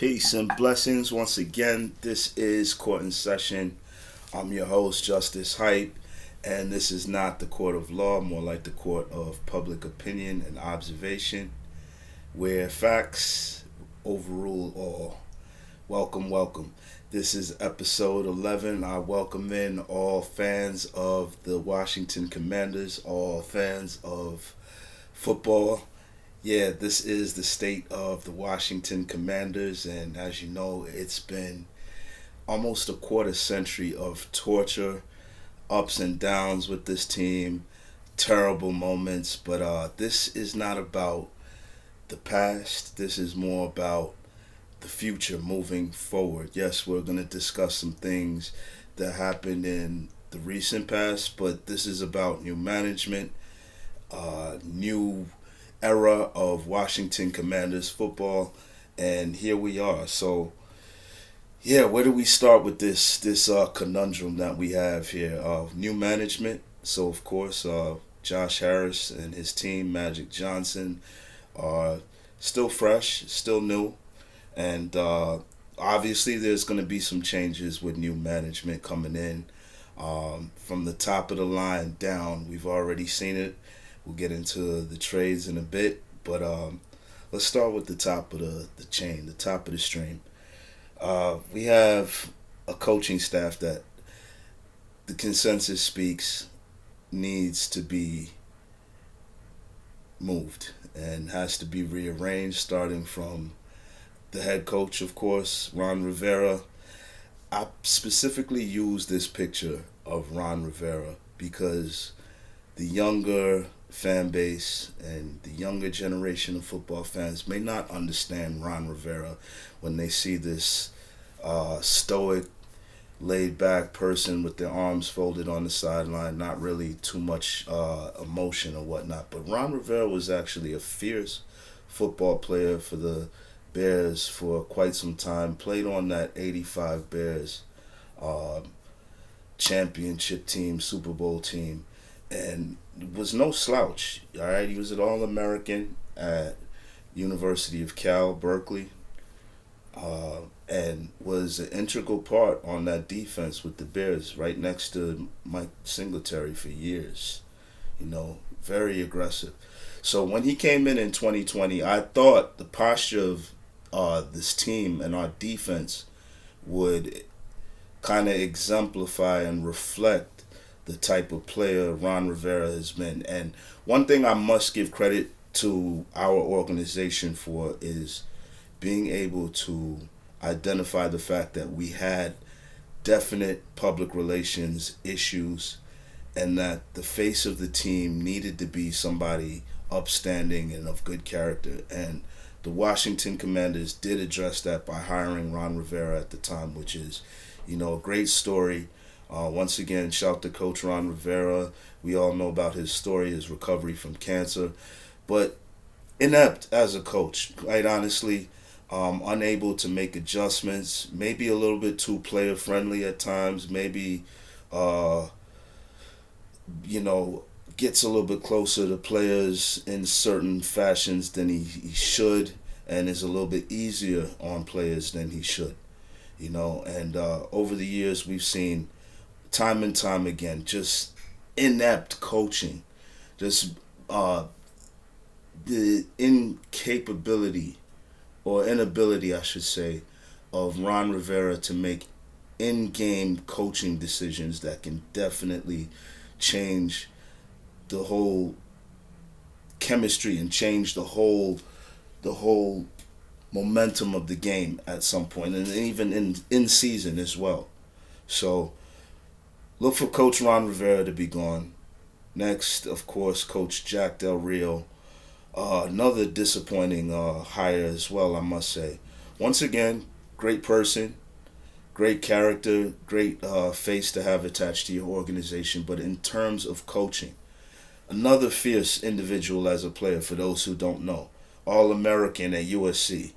Peace and blessings once again. This is Court in Session. I'm your host, Justice Hype, and this is not the court of law, more like the court of public opinion and observation, where facts overrule all. Welcome, welcome. This is episode 11. I welcome in all fans of the Washington Commanders, all fans of football. Yeah, this is the state of the Washington Commanders, and as you know, it's been almost a quarter century of torture, ups and downs with this team, terrible moments, but this is not about the past. This is more about the future moving forward. Yes, we're going to discuss some things that happened in the recent past, but this is about new management, new era of Washington Commanders football, and here we are. So, yeah, where do we start with this conundrum that we have here? New management. So, of course, Josh Harris and his team, Magic Johnson, are still fresh, still new, and obviously there's going to be some changes with new management coming in. From the top of the line down, we've already seen it. We'll get into the trades in a bit, but let's start with the top of the chain, the top of the stream. We have a coaching staff that the consensus speaks needs to be moved and has to be rearranged, starting from the head coach, of course, Ron Rivera. I specifically use this picture of Ron Rivera because the younger fan base and the younger generation of football fans may not understand Ron Rivera when they see this stoic, laid-back person with their arms folded on the sideline, not really too much emotion or whatnot. But Ron Rivera was actually a fierce football player for the Bears for quite some time, played on that 85 Bears championship team, Super Bowl team, and was no slouch. All right, he was an All-American at University of Cal, Berkeley, and was an integral part on that defense with the Bears, right next to Mike Singletary for years. You know, very aggressive. So when he came in 2020, I thought the posture of this team and our defense would kind of exemplify and reflect the type of player Ron Rivera has been. And one thing I must give credit to our organization for is being able to identify the fact that we had definite public relations issues and that the face of the team needed to be somebody upstanding and of good character. And the Washington Commanders did address that by hiring Ron Rivera at the time, which is, a great story. Once again, shout to Coach Ron Rivera. We all know about his story, his recovery from cancer. But inept as a coach, quite honestly, unable to make adjustments, maybe a little bit too player-friendly at times, maybe, gets a little bit closer to players in certain fashions than he should, and is a little bit easier on players than he should. And over the years we've seen time and time again just inept coaching, just the incapability or inability, I should say, of Ron Rivera to make in-game coaching decisions that can definitely change the whole chemistry and change the whole momentum of the game at some point, and even in season as well. So look for Coach Ron Rivera to be gone. Next, of course, Coach Jack Del Rio. Another disappointing hire as well, I must say. Once again, great person, great character, great face to have attached to your organization. But in terms of coaching, another fierce individual as a player, for those who don't know. All-American at USC.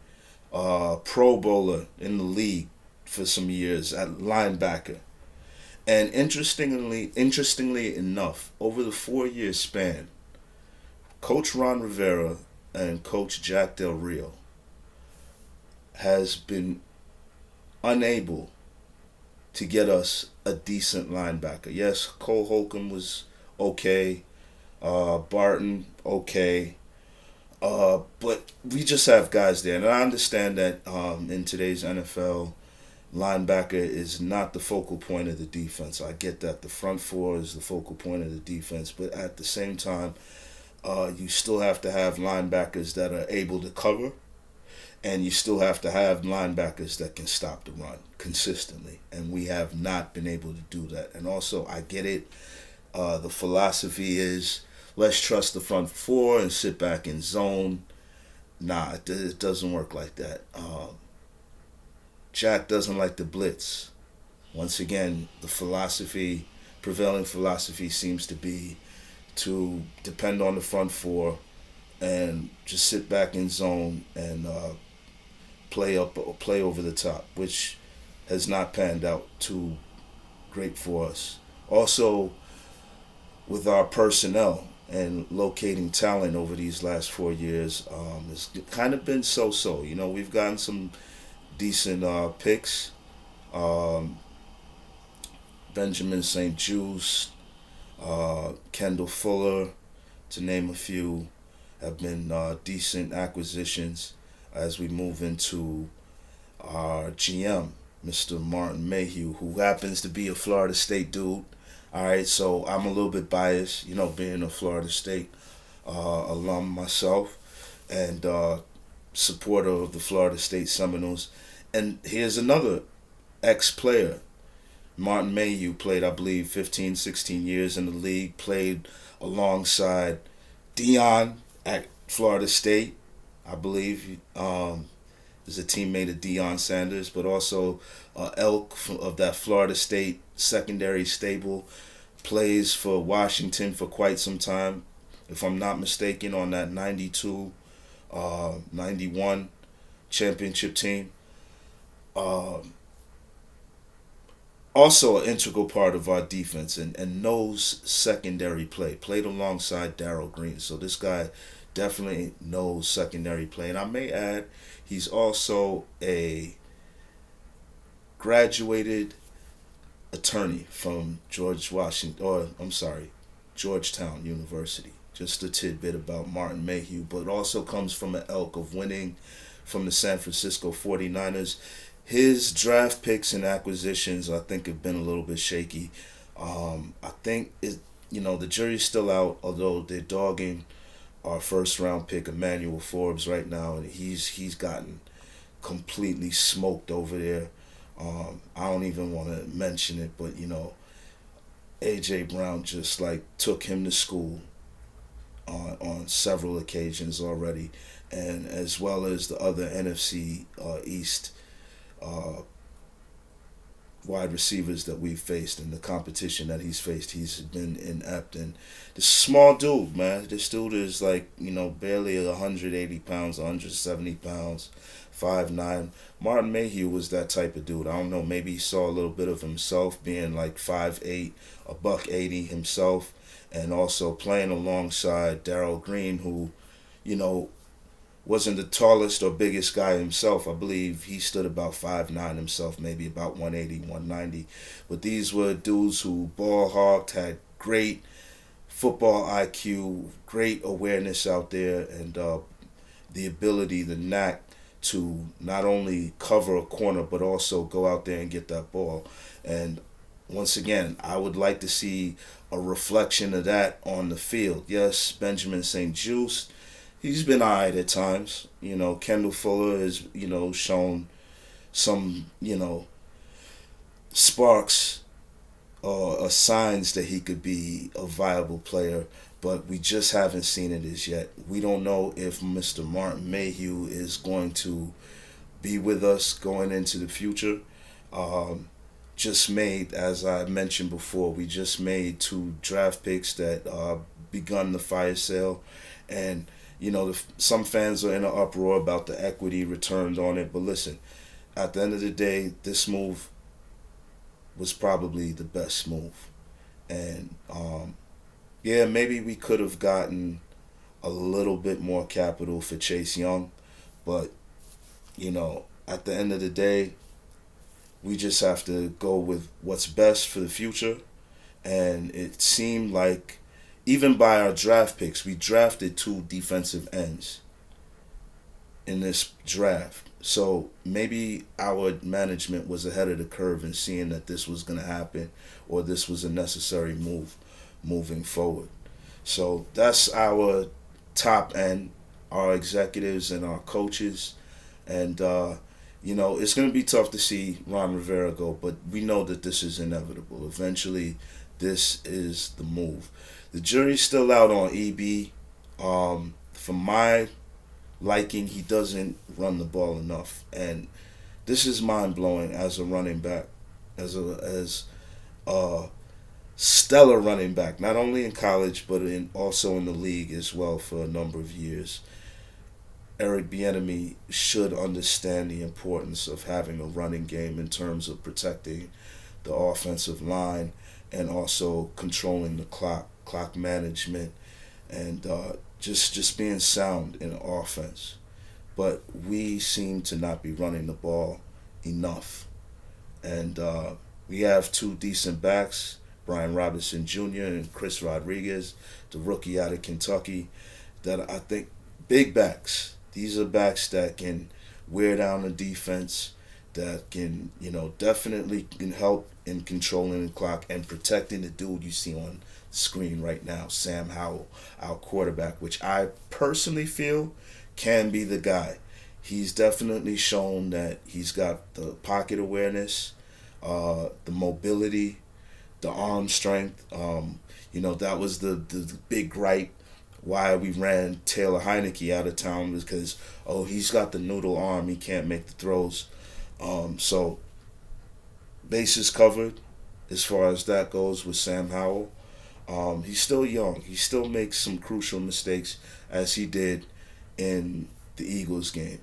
Pro Bowler in the league for some years at linebacker. And interestingly enough, over the 4-year span, Coach Ron Rivera and Coach Jack Del Rio has been unable to get us a decent linebacker. Yes, Cole Holcomb was okay. Barton, okay. But we just have guys there. And I understand that in today's NFL, linebacker is not the focal point of the defense. I get that. The front four is the focal point of the defense. But at the same time, you still have to have linebackers that are able to cover, and you still have to have linebackers that can stop the run consistently. And we have not been able to do that. And also, I get it. The philosophy is let's trust the front four and sit back in zone. Nah, it doesn't work like that. Jack doesn't like the blitz. Once again, the prevailing philosophy seems to be to depend on the front four and just sit back in zone and play over the top, which has not panned out too great for us. Also, with our personnel and locating talent over these last 4 years, it's kind of been so-so. We've gotten some decent picks. Benjamin St. Juste, Kendall Fuller, to name a few, have been decent acquisitions as we move into our GM, Mr. Martin Mayhew, who happens to be a Florida State dude. All right, so I'm a little bit biased, being a Florida State alum myself and supporter of the Florida State Seminoles. And here's another ex-player. Martin Mayhew played, I believe, 15, 16 years in the league, played alongside Deion at Florida State, I believe. Is a teammate of Deion Sanders, but also Elk of that Florida State secondary stable, plays for Washington for quite some time, if I'm not mistaken, on that 92, 91 championship team. Also an integral part of our defense and knows secondary play. Played alongside Darryl Green. So this guy definitely knows secondary play. And I may add, he's also a graduated attorney from Georgetown University. Just a tidbit about Martin Mayhew, but also comes from an ilk of winning from the San Francisco 49ers. His draft picks and acquisitions, I think, have been a little bit shaky. I think the jury's still out, although they're dogging our first round pick, Emmanuel Forbes, right now, and he's gotten completely smoked over there. I don't even want to mention it, but AJ Brown just took him to school on several occasions already, and as well as the other NFC East wide receivers that we've faced and the competition that he's faced. He's been inept. And this small dude, man. This dude is barely 180 pounds, 170 pounds, 5'9". Martin Mayhew was that type of dude. I don't know, maybe he saw a little bit of himself being 5'8", $180 himself, and also playing alongside Darryl Green, who, wasn't the tallest or biggest guy himself. I believe he stood about 5'9" himself, maybe about 180, 190. But these were dudes who ball hawked, had great football IQ, great awareness out there, and the ability, the knack to not only cover a corner, but also go out there and get that ball. And once again, I would like to see a reflection of that on the field. Yes, Benjamin St. Juste, he's been all right at times. Kendall Fuller has, shown some, sparks or signs that he could be a viable player, but we just haven't seen it as yet. We don't know if Mr. Martin Mayhew is going to be with us going into the future. Just made, as I mentioned before, we just made 2 draft picks that begun the fire sale, and some fans are in an uproar about the equity returned on it. But listen, at the end of the day, this move was probably the best move. And maybe we could have gotten a little bit more capital for Chase Young, but at the end of the day, we just have to go with what's best for the future. And it seemed like, even by our draft picks, we drafted two defensive ends in this draft. So maybe our management was ahead of the curve in seeing that this was going to happen, or this was a necessary move moving forward. So that's our top end, our executives and our coaches. And, it's going to be tough to see Ron Rivera go, but we know that this is inevitable. Eventually, this is the move. The jury's still out on EB. For my liking, he doesn't run the ball enough, and this is mind blowing as a running back, as a stellar running back, not only in college but also in the league as well for a number of years. Eric Bieniemy should understand the importance of having a running game in terms of protecting the offensive line and also controlling the clock management, and just being sound in offense. But we seem to not be running the ball enough. And we have two decent backs, Brian Robinson Jr. and Chris Rodriguez, the rookie out of Kentucky, that I think big backs. These are backs that can wear down the defense, that can, definitely can help in controlling the clock and protecting the dude you see on the screen right now, Sam Howell, our quarterback, which I personally feel can be the guy. He's definitely shown that he's got the pocket awareness, the mobility, the arm strength. That was the big gripe why we ran Taylor Heineke out of town, was because, he's got the noodle arm, he can't make the throws. So bases covered as far as that goes with Sam Howell. He's still young. He still makes some crucial mistakes, as he did in the Eagles game.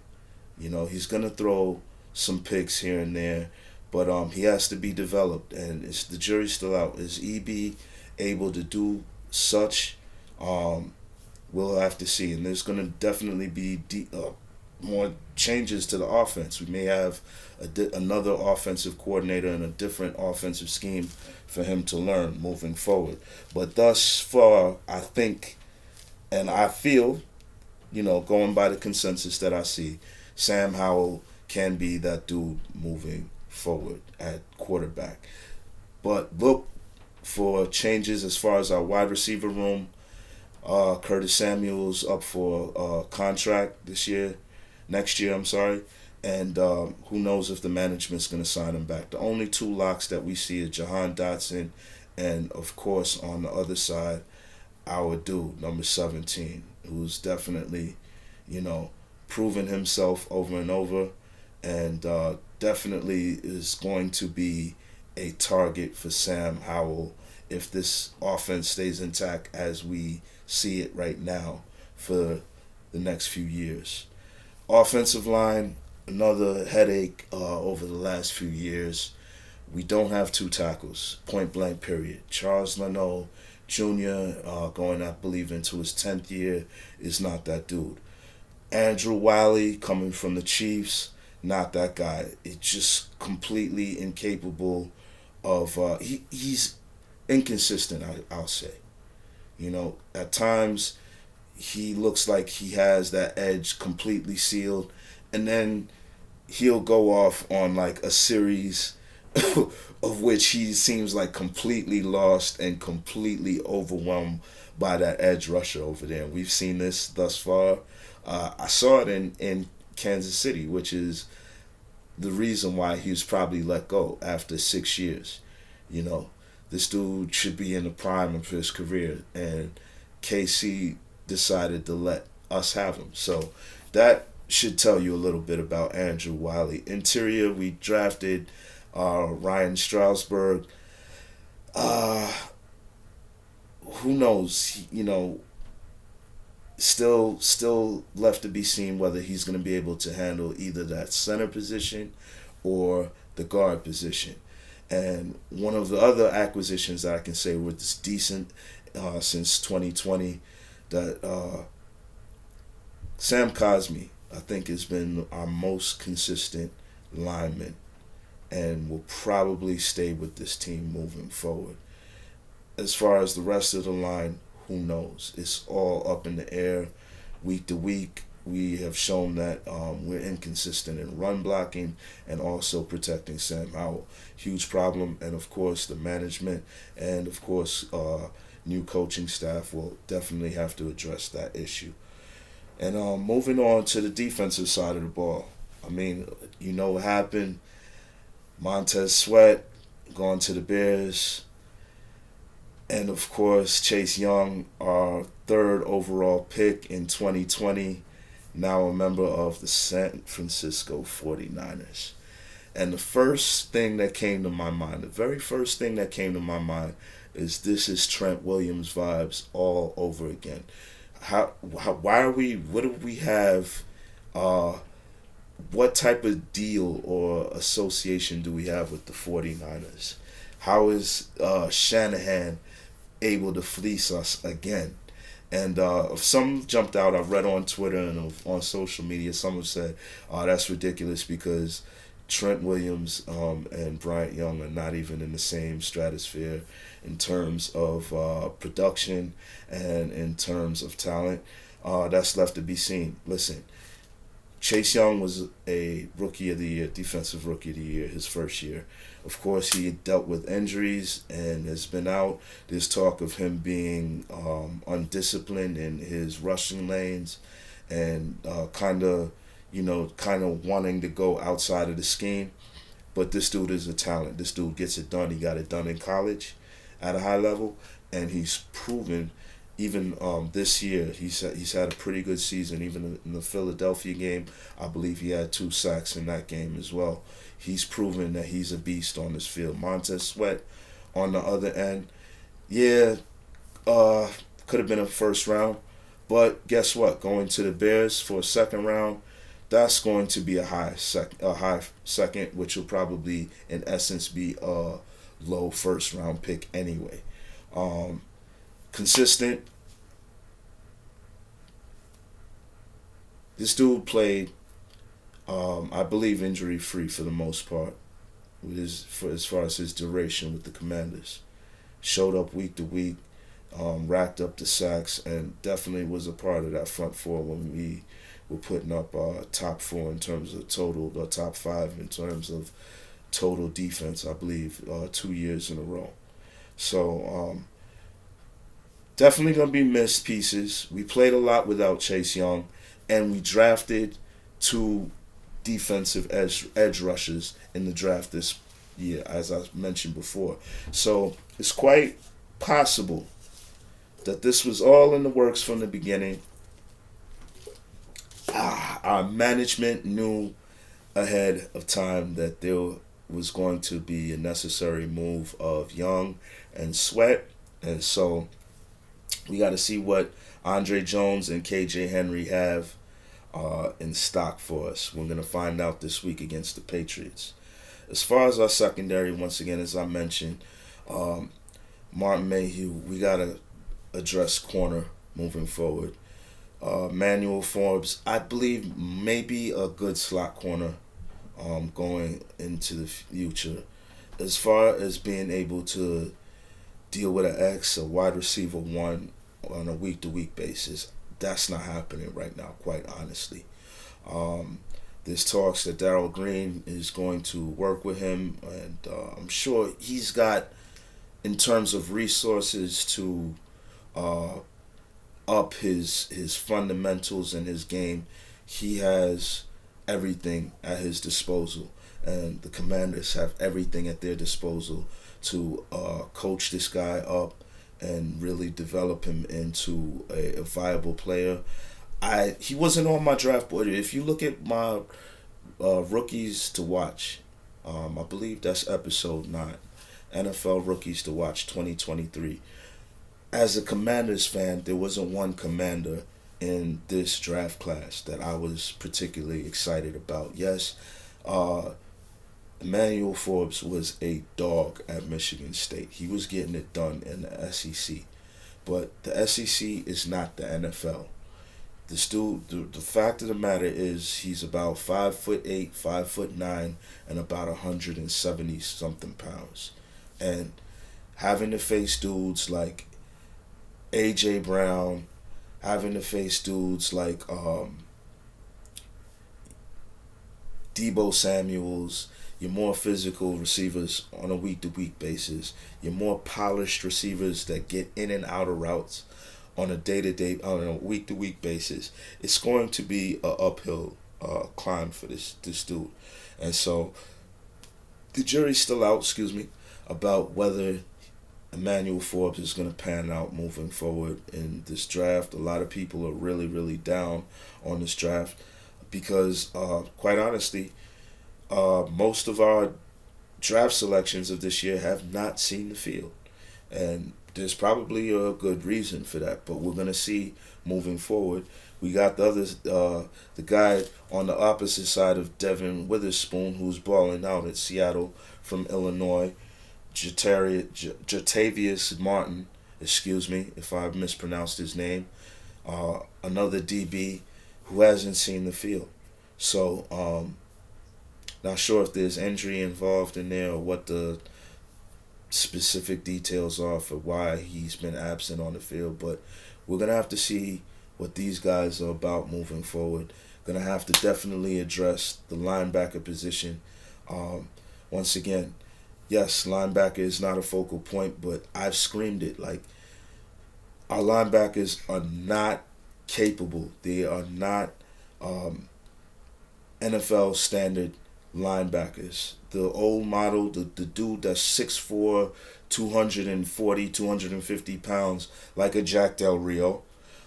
He's going to throw some picks here and there, but he has to be developed, and the jury's still out. Is EB able to do such? We'll have to see, and there's going to definitely be more changes to the offense. We may have another offensive coordinator and a different offensive scheme for him to learn moving forward. But thus far, I think, and I feel, going by the consensus that I see, Sam Howell can be that dude moving forward at quarterback. But look for changes as far as our wide receiver room. Curtis Samuel's up for contract next year, and who knows if the management's going to sign him back. The only two locks that we see are Jahan Dotson, and of course on the other side, our dude, number 17, who's definitely, proven himself over and over, and definitely is going to be a target for Sam Howell if this offense stays intact as we see it right now for the next few years. Offensive line, another headache over the last few years. We don't have two tackles, point blank period. Charles Leno Jr., going, I believe, into his 10th year, is not that dude. Andrew Wiley, coming from the Chiefs, not that guy. It's just completely incapable of, he's inconsistent, I'll say. At times he looks like he has that edge completely sealed, and then he'll go off on like a series of which he seems like completely lost and completely overwhelmed by that edge rusher over there. And we've seen this thus far. I saw it in Kansas City, which is the reason why he was probably let go after 6 years. This dude should be in the prime of his career, and KC decided to let us have him. So that should tell you a little bit about Andrew Wiley. Interior, we drafted Ryan Strasburg. Who knows? Still left to be seen whether he's going to be able to handle either that center position or the guard position. And one of the other acquisitions that I can say was decent since 2020, that Sam Cosmi, I think has been our most consistent lineman and will probably stay with this team moving forward. As far as the rest of the line, who knows? It's all up in the air week to week. We have shown that we're inconsistent in run blocking and also protecting Sam Howell. Huge problem. And of course, the management and of course, new coaching staff will definitely have to address that issue. And moving on to the defensive side of the ball. I mean, you know what happened. Montez Sweat going to the Bears. And of course, Chase Young, our third overall pick in 2020, now a member of the San Francisco 49ers. And the first thing that came to my mind, the very first thing that came to my mind is this is Trent Williams vibes all over again. What do we have, what type of deal or association do we have with the 49ers? How is Shanahan able to fleece us again? And some jumped out. I read on Twitter and on social media. Some have said, that's ridiculous because Trent Williams and Bryant Young are not even in the same stratosphere in terms of production and in terms of talent. That's left to be seen. Listen, Chase Young was a Rookie of the Year, Defensive Rookie of the Year, his first year. Of course, he dealt with injuries and has been out. There's talk of him being undisciplined in his rushing lanes and kind of wanting to go outside of the scheme. But this dude is a talent. This dude gets it done. He got it done in college at a high level, and he's proven even this year he's had a pretty good season. Even in the Philadelphia game, I believe he had 2 sacks in that game as well. He's proven that he's a beast on this field. Montez Sweat on the other end, could have been a first round, but guess what? Going to the Bears for a second round, that's going to be a high second, which will probably in essence be a low first round pick anyway. Consistent. This dude played, I believe, injury-free for the most part, as far as his duration with the Commanders. Showed up week to week, racked up the sacks, and definitely was a part of that front four when we were putting up top 4 in terms of total, or top 5 in terms of total defense, I believe, 2 years in a row. So, definitely going to be missed pieces. We played a lot without Chase Young, and we drafted 2 defensive edge rushers in the draft this year, as I mentioned before. So it's quite possible that this was all in the works from the beginning. Our management knew ahead of time that there was going to be a necessary move of Young and Sweat, and so we got to see what Andre Jones and KJ Henry have in stock for us. We're going to find out this week against the Patriots. As far as our secondary, once again, as I mentioned, Martin Mayhew, we got to address corner moving forward. Manuel Forbes, I believe, maybe a good slot corner going into the future. As far as being able to deal with an X, a wide receiver 1 on a week-to-week basis, that's not happening right now, quite honestly. There's talks that Darryl Green is going to work with him, and I'm sure he's got, in terms of resources, to up his fundamentals in his game. He has everything at his disposal, and the Commanders have everything at their disposal to coach this guy up and really develop him into a viable player. He wasn't on my draft board. If you look at my rookies to watch, I believe that's episode 9, NFL Rookies to Watch 2023. As a Commanders fan, there wasn't one Commander in this draft class that I was particularly excited about. Yes, Emmanuel Forbes was a dog at Michigan State. He was getting it done in the SEC. But the SEC is not the NFL. This dude, the fact of the matter is, he's about 5'8", 5'9", and about 170 something pounds, and having to face dudes like AJ Brown, having to face dudes like Debo Samuels, your more physical receivers on a week to week basis, your more polished receivers that get in and out of routes on a day to day, on a week to week basis, it's going to be a uphill climb for this dude. And so the jury's still out, about whether Emmanuel Forbes is going to pan out moving forward in this draft. A lot of people are really, really down on this draft because, quite honestly, most of our draft selections of this year have not seen the field. And there's probably a good reason for that, but we're going to see moving forward. We got the guy on the opposite side of Devin Witherspoon, who's balling out at Seattle from Illinois, Jatavius Martin, if I mispronounced his name, another DB who hasn't seen the field. So, not sure if there's injury involved in there or what the specific details are for why he's been absent on the field, but we're going to have to see what these guys are about moving forward. Going to have to definitely address the linebacker position. Once again, yes, linebacker is not a focal point, but I've screamed it. Like, our linebackers are not capable. They are not NFL standard linebackers. The old model, the dude that's 6'4", 240, 250 pounds, like a Jack Del Rio,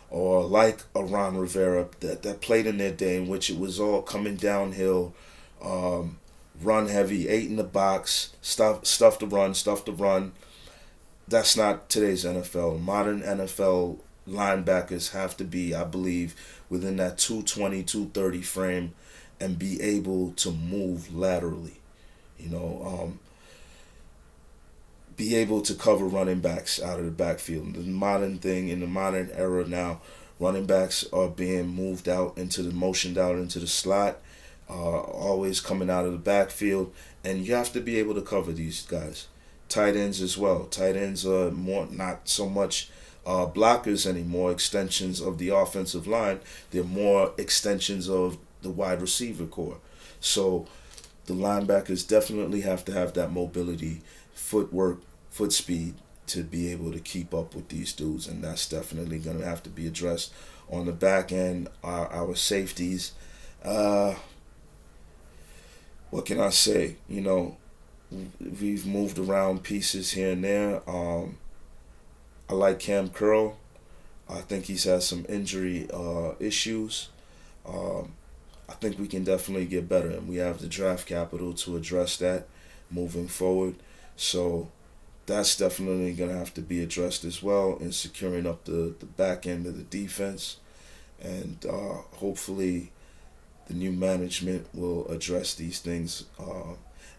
or like a Ron Rivera, that played in their day, in which it was all coming downhill, run heavy, 8 in the box, stuff to run. That's not today's NFL. Modern NFL linebackers have to be, I believe, within that 220, 230 frame and be able to move laterally. Be able to cover running backs out of the backfield. The modern thing, in the modern era now, running backs are being motioned out into the slot, always coming out of the backfield, and you have to be able to cover these guys. Tight ends as well. Tight ends are more, not so much blockers anymore, extensions of the offensive line. They're more extensions of the wide receiver core. So the linebackers definitely have to have that mobility, footwork, foot speed to be able to keep up with these dudes, and that's definitely going to have to be addressed. On the back end, our safeties, what can I say? We've moved around pieces here and there. I like Cam Curl. I think he's had some injury issues. I think we can definitely get better, and we have the draft capital to address that moving forward. So that's definitely going to have to be addressed as well in securing up the back end of the defense. And hopefully the new management will address these things.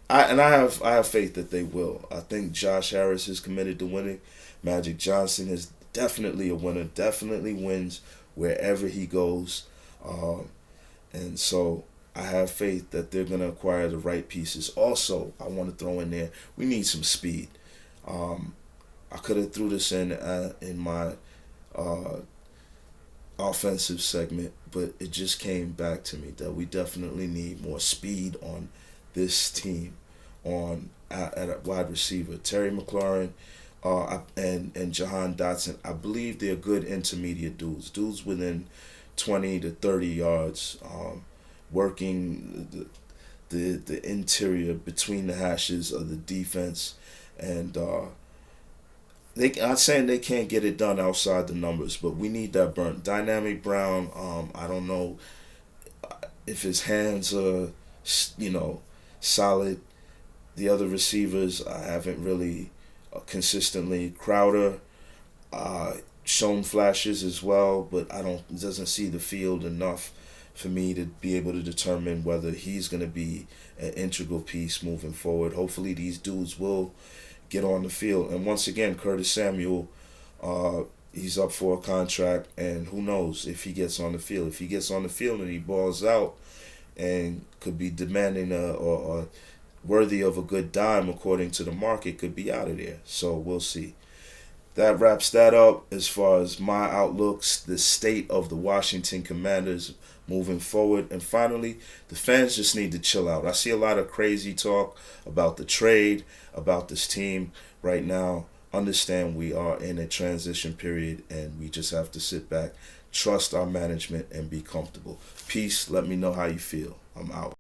I have faith that they will. I think Josh Harris is committed to winning. Magic Johnson is definitely a winner, definitely wins wherever he goes. And so I have faith that they're going to acquire the right pieces. Also, I want to throw in there, we need some speed. I could have threw this in my offensive segment, but it just came back to me that we definitely need more speed on this team at a wide receiver. Terry McLaurin and Jahan Dotson, I believe they're good intermediate dudes within 20 to 30 yards, working the interior between the hashes of the defense, and I'm not saying they can't get it done outside the numbers, but we need that burn. Dynamic Brown, I don't know if his hands are, solid. The other receivers, I haven't really consistently. Crowder, shown flashes as well, but doesn't see the field enough for me to be able to determine whether he's going to be an integral piece moving forward. Hopefully these dudes will get on the field. And once again, Curtis Samuel, he's up for a contract, and who knows if he gets on the field. If he gets on the field and he balls out and could be demanding or worthy of a good dime according to the market, could be out of there. So we'll see. That wraps that up as far as my outlooks, the state of the Washington Commanders moving forward. And finally, the fans just need to chill out. I see a lot of crazy talk about the trade, about this team right now. Understand we are in a transition period, and we just have to sit back, trust our management, and be comfortable. Peace. Let me know how you feel. I'm out.